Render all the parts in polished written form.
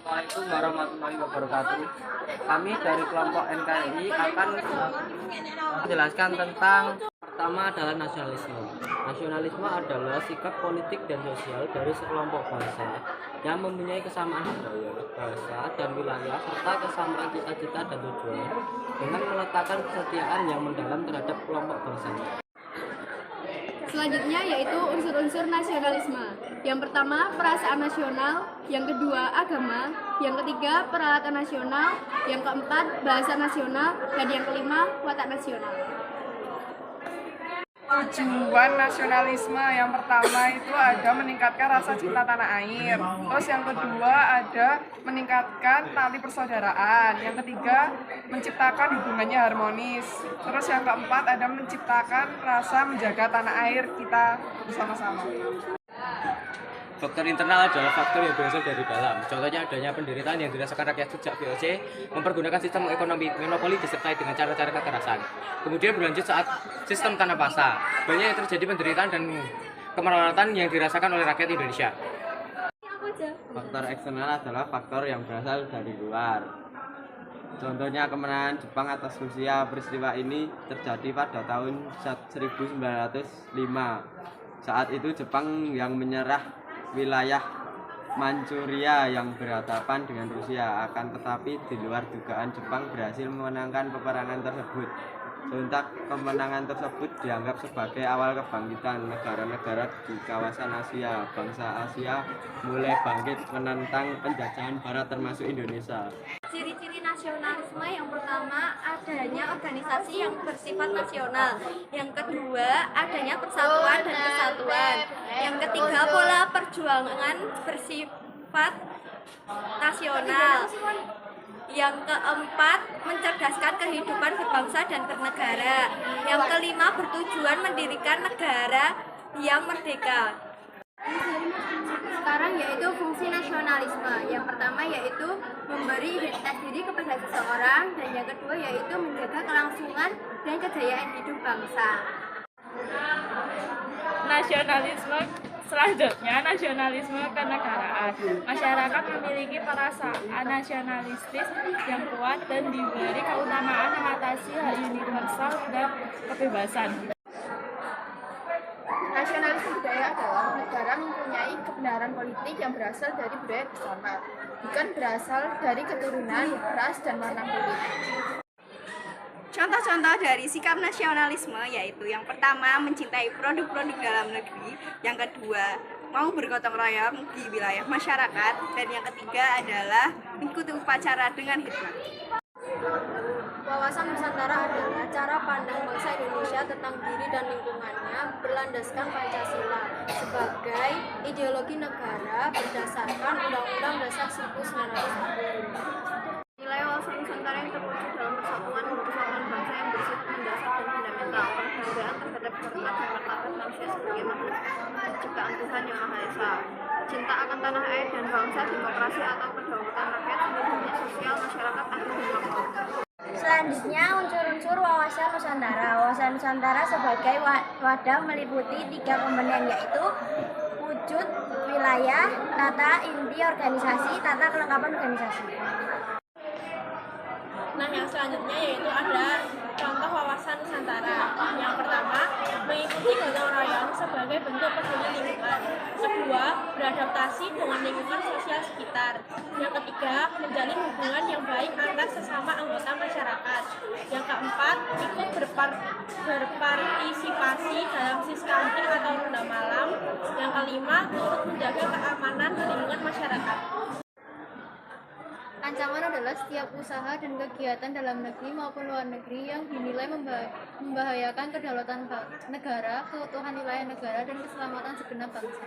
Assalamualaikum warahmatullahi wabarakatuh. Kami dari kelompok NKRI akan menjelaskan tentang pertama adalah nasionalisme. Nasionalisme adalah sikap politik dan sosial dari sekelompok bangsa yang mempunyai kesamaan budaya, bahasa, dan wilayah serta kesamaan cita-cita dan tujuan dengan meletakkan kesetiaan yang mendalam terhadap kelompok bangsanya. Selanjutnya yaitu unsur-unsur nasionalisme. Yang pertama, perasaan nasional. Yang kedua, agama. Yang ketiga, peralatan nasional. Yang keempat, bahasa nasional. Dan yang kelima, watak nasional. Tujuan nasionalisme yang pertama itu ada meningkatkan rasa cinta tanah air. Terus yang kedua ada meningkatkan tali persaudaraan. Yang ketiga menciptakan hubungannya harmonis. Terus yang keempat ada menciptakan rasa menjaga tanah air kita bersama-sama. Faktor internal adalah faktor yang berasal dari dalam. Contohnya adanya penderitaan yang dirasakan rakyat sejak VOC mempergunakan sistem ekonomi monopoli disertai dengan cara-cara kekerasan. Kemudian berlanjut saat sistem tanah pasar. Banyak yang terjadi penderitaan dan kemerawatan yang dirasakan oleh rakyat Indonesia. Faktor eksternal adalah faktor yang berasal dari luar. Contohnya kemenangan Jepang atas Rusia. Peristiwa ini terjadi pada tahun 1905. Saat itu Jepang yang menyerah wilayah Manchuria yang berhadapan dengan Rusia. Akan tetapi di luar dugaan Jepang berhasil memenangkan peperangan tersebut. Sontak kemenangan tersebut dianggap sebagai awal kebangkitan negara-negara di kawasan Asia. Bangsa Asia mulai bangkit menentang penjajahan Barat termasuk Indonesia. Ciri-ciri nasionalisme yang pertama adanya organisasi yang bersifat nasional. Yang kedua adanya persatuan dan kesatuan. Yang ketiga pola perjuangan bersifat nasional. Yang keempat mencerdaskan kehidupan berbangsa dan bernegara. Yang kelima bertujuan mendirikan negara yang merdeka. Sekarang yaitu fungsi nasionalisme. Yang pertama yaitu memberi identitas diri kepada seseorang, dan yang kedua yaitu menjaga kelangsungan dan kejayaan hidup bangsa. Nasionalisme selanjutnya nasionalisme kenegaraan. Masyarakat memiliki perasaan nasionalistis yang kuat dan diberi keutamaan mengatasi hak universal dan kebebasan. Nasionalisme budaya adalah negara mempunyai kebenaran politik yang berasal dari budaya bersama, bukan berasal dari keturunan, ras, dan warna kulit. Contoh-contoh dari sikap nasionalisme yaitu yang pertama mencintai produk-produk dalam negeri, yang kedua mau bergotong royong di wilayah masyarakat, dan yang ketiga adalah mengikuti upacara dengan hikmat. Wawasan Nusantara adalah cara pandang bangsa Indonesia tentang diri dan lingkungannya berlandaskan Pancasila sebagai ideologi negara berdasarkan Undang-Undang Dasar 1945. Nilai wawasan Nusantara yang terwujud dalam persatuan dan kesatuan bangsa yang bersifat mendasar dan fundamental, penghargaan terhadap hormat dan martabat manusia sebagai makhluk ciptaan Tuhan Yang Maha Esa, cinta akan tanah air dan bangsa, demokrasi atau kedaulatan rakyat, seluruhnya sosial, masyarakat, adil, dan makmur. Selanjutnya, unsur-unsur wawasan Nusantara. Wawasan Nusantara sebagai wadah meliputi 3 komponen, yaitu wujud, wilayah, tata inti organisasi, tata kelengkapan organisasi. Nah, yang selanjutnya yaitu ada contoh wawasan Nusantara. Yang pertama, mengikuti gotong royong sebagai bentuk peduli lingkungan. Kedua, beradaptasi dengan lingkungan sosial sekitar. Yang ketiga, menjalin hubungan yang baik antar sesama anggota masyarakat. Yang keempat, ikut berpartisipasi dalam siskanting atau ronda malam. Yang kelima, turut menjaga keamanan lingkungan masyarakat. Ancaman adalah setiap usaha dan kegiatan dalam negeri maupun luar negeri yang dinilai membahayakan kedaulatan negara, keutuhan wilayah negara, dan keselamatan segenap bangsa.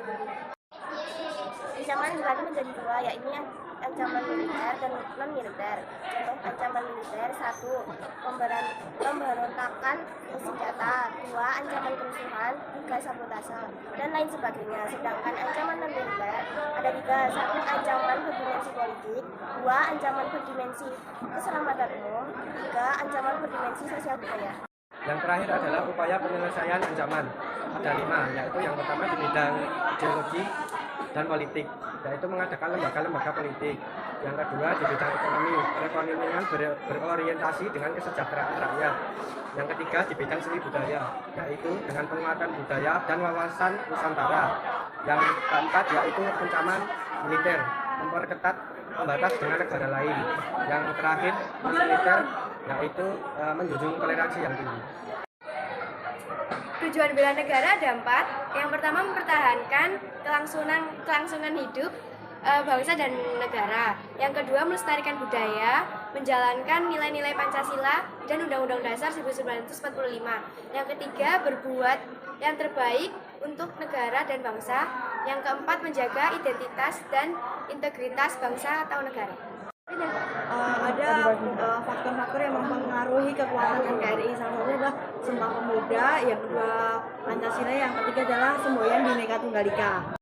Ancaman dibagi menjadi 2, yaitu ancaman militer dan non-militer. Contoh ancaman militer: 1. Pemberontakan bersenjata, 2. Ancaman kerusuhan, 3. Sabotase, dan lain sebagainya. Sedangkan ancaman non-militer ada 3. 1. Ancaman berdimensi politik, 2. Ancaman berdimensi keselamatan umum, 3. Ancaman berdimensi sosial budaya. Yang terakhir adalah upaya penyelesaian ancaman. Ada 5, yaitu yang pertama di bidang ideologi dan politik, yaitu mengadakan lembaga-lembaga politik. Yang kedua di bidang ekonomi, perekonomian berorientasi dengan kesejahteraan rakyat. Yang ketiga di bidang seni budaya, yaitu dengan penguatan budaya dan wawasan Nusantara. Yang keempat yaitu ancaman militer, memperketat pembatas dengan negara lain. Yang terakhir militer, yaitu menjunjung toleransi yang tinggi. Tujuan bela negara ada 4. Yang pertama mempertahankan kelangsungan hidup bangsa dan negara. Yang kedua melestarikan budaya, menjalankan nilai-nilai Pancasila dan Undang-Undang Dasar 1945. Yang ketiga berbuat yang terbaik untuk negara dan bangsa. Yang keempat menjaga identitas dan integritas bangsa atau negara. Ada faktor-faktor yang mempengaruhi kekuatan NKRI. Salah satunya adalah Sumpah Pemuda, yang kedua Pancasila, yang ketiga adalah semboyan Bhinneka Tunggal Ika.